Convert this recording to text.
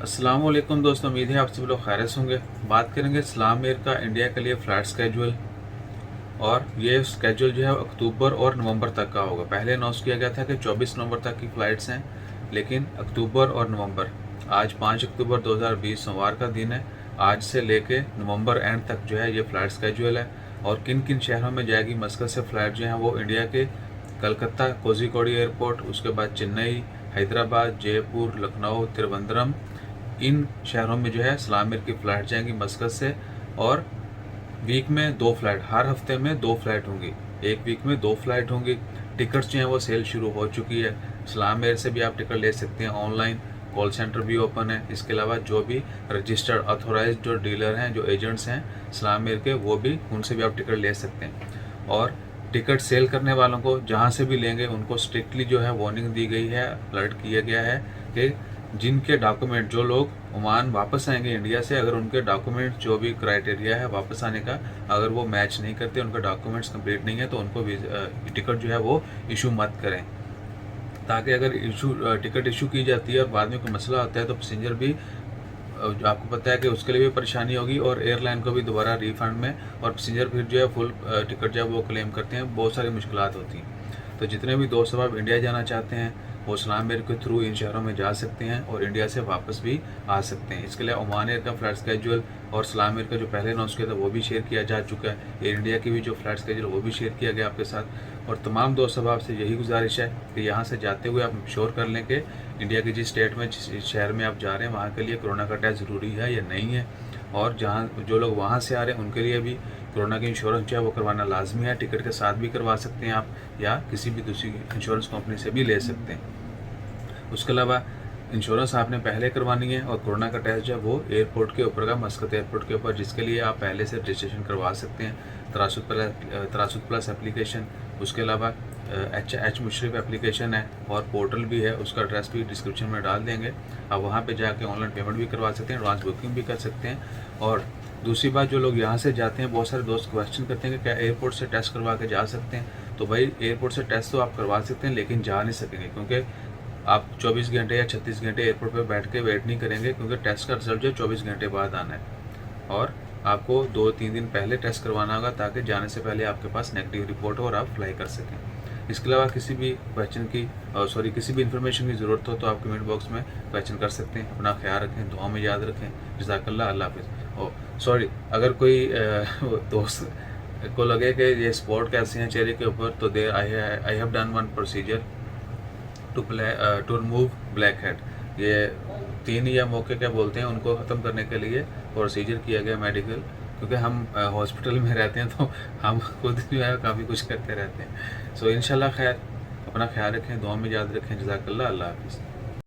अस्सलाम वालेकुम दोस्तों, उम्मीद है आप सब लोग खैरियत से होंगे। बात करेंगे इस्लाम एयर का इंडिया के लिए फ़्लाइट स्केड्यूल। और ये स्केड्यूल जो है अक्टूबर और नवंबर तक का होगा। पहले अनाउंस किया गया था कि 24 नवंबर तक की फ़्लाइट्स हैं, लेकिन अक्टूबर और नवंबर, आज 5 अक्टूबर 2020 सोमवार का दिन है। आज से लेके नवंबर एंड तक जो है ये फ़्लाइट स्केड्यूल है। और किन किन शहरों में जाएगी मस्कत से फ़्लाइट जो है वो इंडिया के कलकत्ता कोझिकोड एयरपोर्ट, उसके बाद चेन्नई, हैदराबाद, जयपुर, लखनऊ, त्रिवेंद्रम, इन शहरों में जो है इस्लाम एयर की फ़्लाइट जाएंगी मस्कत से। और वीक में 2 फ्लाइट, हर हफ्ते में 2 फ्लाइट होंगी, एक वीक में 2 फ्लाइट होंगी। टिकट्स जो हैं वो सेल शुरू हो चुकी है। इस्लाम एयर से भी आप टिकट ले सकते हैं ऑनलाइन, कॉल सेंटर भी ओपन है। इसके अलावा जो भी रजिस्टर्ड अथोराइज्ड जो डीलर हैं, जो एजेंट्स हैं इस्लाम एयर के, वो भी, उनसे भी आप टिकट ले सकते हैं। और टिकट सेल करने वालों को जहाँ से भी लेंगे उनको स्ट्रिक्टली जो है वार्निंग दी गई है, अलर्ट किया गया है कि जिनके डॉक्यूमेंट, जो लोग ओमान वापस आएंगे इंडिया से, अगर उनके डॉक्यूमेंट जो भी क्राइटेरिया है वापस आने का, अगर वो मैच नहीं करते, उनका डॉक्यूमेंट्स कंप्लीट नहीं है, तो उनको टिकट जो है वो इशू मत करें। ताकि अगर टिकट इशू की जाती है और बाद में कोई मसला होता है तो पैसेंजर भी, आपको पता है कि उसके लिए भी परेशानी होगी और एयरलाइन को भी दोबारा रिफंड में, और पैसेंजर फिर जो है फुल टिकट जो है वो क्लेम करते हैं, बहुत सारी मुश्किलात होती हैं। तो जितने भी दोस्त अब इंडिया जाना चाहते हैं वो इस्लाम एयर के थ्रू इन शहरों में जा सकते हैं और इंडिया से वापस भी आ सकते हैं। इसके लिए ओमान एयर का फ़्लाइट स्केड्यूल और इस्लाम एयर का जो पहले अनाउंस किया था वो भी शेयर किया जा चुका है। एयर इंडिया की भी जो फ़्लाइट स्केड्यूल वो भी शेयर किया गया आपके साथ। और तमाम दोस्त अब आपसे यही गुजारिश है कि यहाँ से जाते हुए आप श्योर कर लें कि इंडिया के जिस स्टेट में, जिस शहर में आप जा रहे हैं, वहाँ के लिए कोरोना का टेस्ट ज़रूरी है या नहीं है। और जहाँ जो लोग वहाँ से आ रहे हैं उनके लिए भी कोरोना की इंश्योरेंस जो है वो करवाना लाजमी है। टिकट के साथ भी करवा सकते हैं आप, या किसी भी दूसरी इंश्योरेंस कंपनी से भी ले सकते हैं। उसके अलावा इंश्योरेंस आपने पहले करवानी है और कोरोना का टेस्ट जो है वो एयरपोर्ट के ऊपर का, मस्कत एयरपोर्ट के ऊपर, जिसके लिए आप पहले से रजिस्ट्रेशन करवा सकते हैं। तरासुद प्लस एप्लीकेशन, उसके अलावा एच मुशरफ एप्लीकेशन है और पोर्टल भी है, उसका एड्रेस भी डिस्क्रिप्शन में डाल देंगे। आप वहाँ पे जाके ऑनलाइन पेमेंट भी करवा सकते हैं, एडवांस बुकिंग भी कर सकते हैं। और दूसरी बात, जो लोग यहाँ से जाते हैं, बहुत सारे दोस्त क्वेश्चन करते हैं कि क्या एयरपोर्ट से टेस्ट करवा के जा सकते हैं। तो भाई, एयरपोर्ट से टेस्ट तो आप करवा सकते हैं लेकिन जा नहीं सकेंगे, क्योंकि आप 24 घंटे या 36 घंटे एयरपोर्ट पर बैठ के वेट नहीं करेंगे, क्योंकि टेस्ट का रिजल्ट जो 24 घंटे बाद आना है। और आपको 2-3 दिन पहले टेस्ट करवाना होगा ताकि जाने से पहले आपके पास नेगेटिव रिपोर्ट हो और आप फ्लाई कर सकें। इसके अलावा किसी भी क्वेश्चन की, किसी भी इन्फॉर्मेशन की ज़रूरत हो तो आप कमेंट बॉक्स में क्वेश्चन कर सकते हैं। अपना ख्याल रखें, दुआ में याद रखें। जज़ाकल्लाह, अल्लाह हाफ़िज़। अगर कोई दोस्त को लगे कि ये स्पॉट कैसे हैं चेहरे के ऊपर, तो there I have done one procedure to remove blackhead. ये 3 या मौके क्या बोलते हैं, उनको ख़त्म करने के लिए प्रोसीजर किया गया मेडिकल, क्योंकि हम हॉस्पिटल में रहते हैं तो हम खुद जो है काफ़ी कुछ करते रहते हैं। इंशाल्लाह खैर, अपना ख्याल रखें, दुआ में याद रखें। जज़ाकल्लाह, अल्लाह हाफ़िज़।